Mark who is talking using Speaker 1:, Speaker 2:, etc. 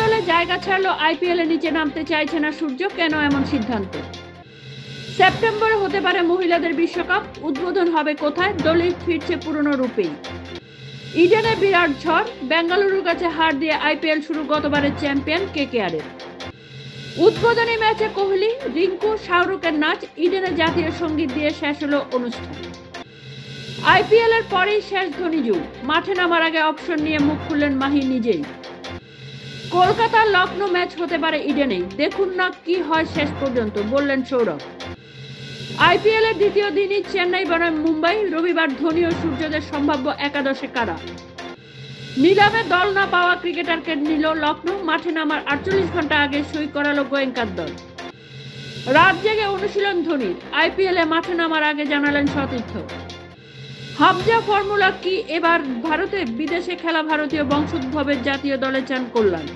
Speaker 1: দলে জায়গা ছাড়লো আইপিএল এর নিচে নামতে চাইছে না সূর্য, কেন এমন সিদ্ধান্ত? সেপ্টেম্বরে হতে পারে মহিলাদের বিশ্বকাপ, উদ্বোধন হবে কোথায়? দলে ফিরছে পুরনো রূপেই। ইডেনে বিরাট ঝড়, বেঙ্গালুরুর কাছে হার দিয়ে আইপিএল শুরু গতবারের চ্যাম্পিয়ন কেকেআরের। উদ্বোধনী ম্যাচে কোহলি, রিঙ্কু, শাহরুখের নাচ, ইডেনে জাতীয় সঙ্গীত দিয়ে শেষ হলো অনুষ্ঠান। আইপিএল এর পরেই শেষ ধোনি যুগ, মাঠে নামার আগে অপশন নিয়ে মুখ খুললেন মাহি নিজেই। কলকাতার লখনৌ ম্যাচ হতে পারে ইডেনেই, দেখুন না কি হয় শেষ পর্যন্ত, বললেন সৌরভ। আইপিএল এর দ্বিতীয় দিনই চেন্নাই বনাম মুম্বাই, রবিবার ধোনি ও সূর্যদের সম্ভাব্য একাদশে কারা? নিলামে দল না পাওয়া ক্রিকেটারকে নিল লখনৌ, মাঠে নামার 48 ঘন্টা আগে সই করালো গোয়েঙ্কার দল। রাত জেগে অনুশীলন ধোনির, আইপিএল এ মাঠে নামার আগে জানালেন সতীর্থ। হামজা ফর্মুলা কি এবার ভারতে? বিদেশে খেলা ভারতীয় বংশোদ্ভবের জাতীয় দলে চান কল্যাণ।